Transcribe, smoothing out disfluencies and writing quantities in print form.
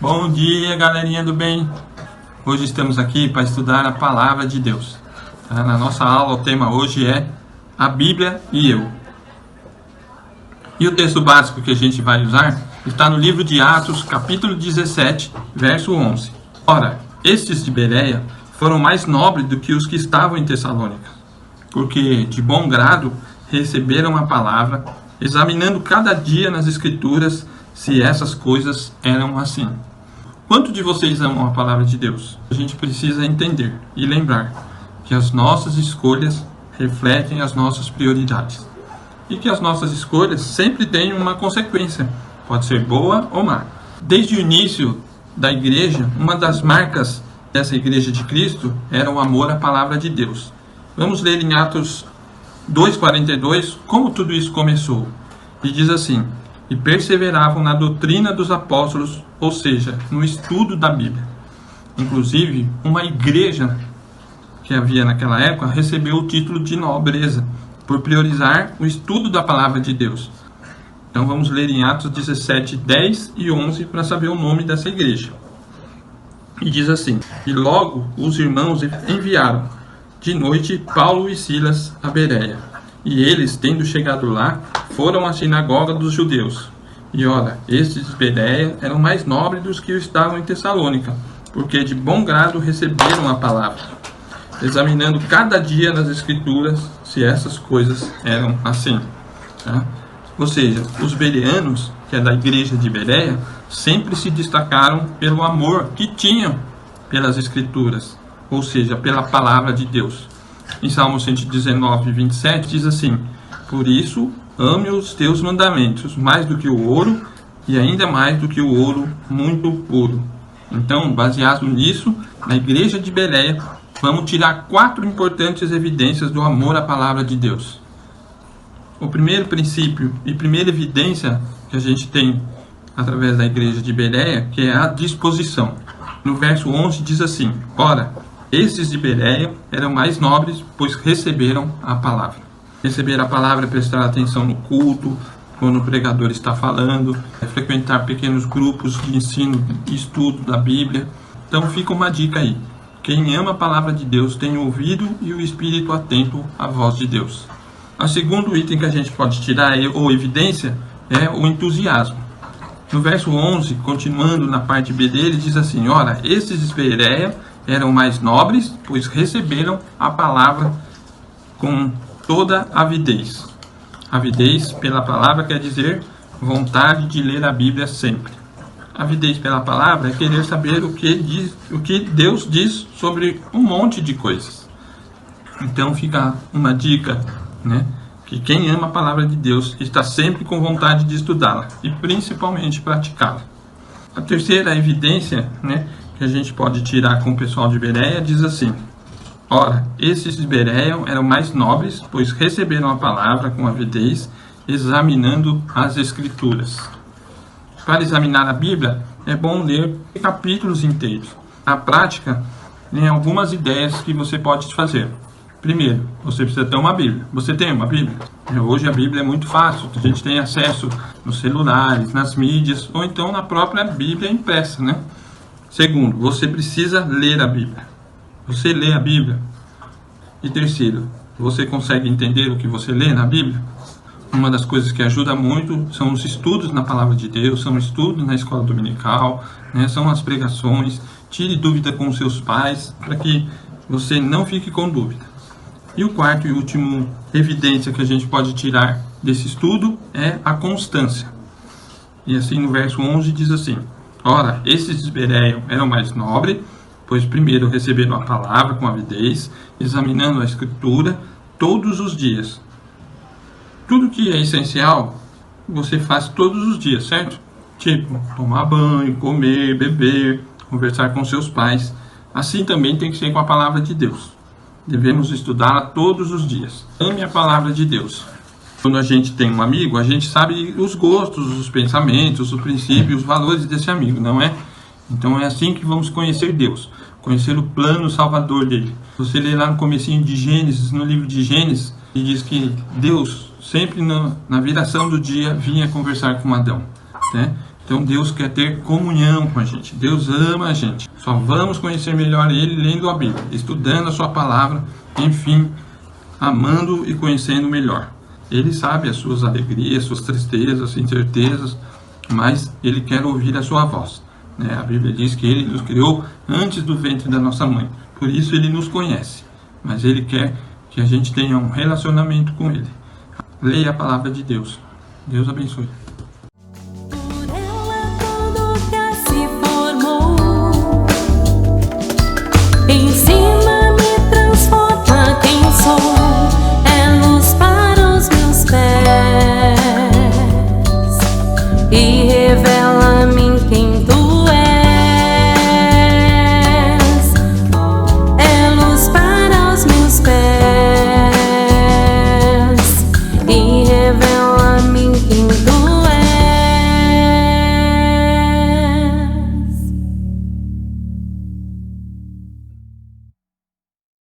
Bom dia, galerinha do bem! Hoje estamos aqui para estudar a Palavra de Deus. Na nossa aula, o tema hoje é a Bíblia e eu. E o texto básico que a gente vai usar está no livro de Atos, capítulo 17, verso 11. Ora, estes de Bereia foram mais nobres do que os que estavam em Tessalônica, porque de bom grado receberam a palavra, examinando cada dia nas Escrituras se essas coisas eram assim. Quanto de vocês amam a palavra de Deus? A gente precisa entender e lembrar que as nossas escolhas refletem as nossas prioridades. E que as nossas escolhas sempre têm uma consequência, pode ser boa ou má. Desde o início da igreja, uma das marcas dessa igreja de Cristo era o amor à palavra de Deus. Vamos ler em Atos 2,42 como tudo isso começou. E diz assim: e perseveravam na doutrina dos apóstolos, ou seja, no estudo da Bíblia. Inclusive, uma igreja que havia naquela época recebeu o título de nobreza, por priorizar o estudo da palavra de Deus. Então vamos ler em Atos 17, 10 e 11 para saber o nome dessa igreja. E diz assim: e logo os irmãos enviaram de noite Paulo e Silas a Bereia. E eles, tendo chegado lá, foram à sinagoga dos judeus. E ora, estes de Bereia eram mais nobres dos que estavam em Tessalônica, porque de bom grado receberam a palavra, examinando cada dia nas Escrituras se essas coisas eram assim. Tá? Ou seja, os bereanos, que é da igreja de Bereia, sempre se destacaram pelo amor que tinham pelas Escrituras, ou seja, pela palavra de Deus. Em Salmo 119, 27 diz assim: por isso ame os teus mandamentos mais do que o ouro, e ainda mais do que o ouro muito puro. Então, baseado nisso, na igreja de Bereia, vamos tirar 4 importantes evidências do amor à palavra de Deus. O primeiro princípio e primeira evidência que a gente tem através da igreja de Bereia, que é a disposição. No verso 11 diz assim: ora, esses de Bereia eram mais nobres, pois receberam a palavra. Receber a palavra é prestar atenção no culto, quando o pregador está falando, é frequentar pequenos grupos de ensino e estudo da Bíblia. Então fica uma dica aí: quem ama a palavra de Deus tem o ouvido e o espírito atento à voz de Deus. O segundo item que a gente pode tirar, ou evidência, é o entusiasmo. No verso 11, continuando na parte B dele, diz assim: ora, esses de Bereia eram mais nobres, pois receberam a palavra com toda avidez. Avidez pela palavra quer dizer vontade de ler a Bíblia sempre. Avidez pela palavra é querer saber o que Deus diz sobre um monte de coisas. Então fica uma dica, né? Que quem ama a palavra de Deus está sempre com vontade de estudá-la e principalmente praticá-la. A terceira evidência, né, que a gente pode tirar com o pessoal de Bereia diz assim: ora, esses de Bereia eram mais nobres, pois receberam a palavra com avidez, examinando as Escrituras. Para examinar a Bíblia, é bom ler capítulos inteiros. Na prática, tem algumas ideias que você pode fazer. Primeiro, você precisa ter uma Bíblia. Você tem uma Bíblia? Hoje a Bíblia é muito fácil. A gente tem acesso nos celulares, nas mídias, ou então na própria Bíblia impressa, né? Segundo, você precisa ler a Bíblia. Você lê a Bíblia? E terceiro, você consegue entender o que você lê na Bíblia? Uma das coisas que ajuda muito são os estudos na Palavra de Deus, são estudos na escola dominical, né? São as pregações. Tire dúvida com os seus pais, para que você não fique com dúvida. E o quarto e último evidência que a gente pode tirar desse estudo é a constância. E assim no verso 11 diz assim: ora, esses de Bereia eram mais nobres, pois primeiro receberam a palavra com avidez, examinando a Escritura todos os dias. Tudo que é essencial, você faz todos os dias, certo? Tipo, tomar banho, comer, beber, conversar com seus pais. Assim também tem que ser com a palavra de Deus. Devemos estudá-la todos os dias. Ame a palavra de Deus. Quando a gente tem um amigo, a gente sabe os gostos, os pensamentos, os princípios, os valores desse amigo, não é? Então é assim que vamos conhecer Deus, conhecer o plano salvador dele. Você lê lá no comecinho de Gênesis, no livro de Gênesis, e diz que Deus sempre na viração do dia vinha conversar com Adão, né? Então Deus quer ter comunhão com a gente. Deus ama a gente. Só vamos conhecer melhor Ele lendo a Bíblia, estudando a sua palavra, enfim, amando e conhecendo melhor. Ele sabe as suas alegrias, suas tristezas, incertezas, mas Ele quer ouvir a sua voz. A Bíblia diz que Ele nos criou antes do ventre da nossa mãe. Por isso Ele nos conhece. Mas Ele quer que a gente tenha um relacionamento com Ele. Leia a palavra de Deus. Deus abençoe.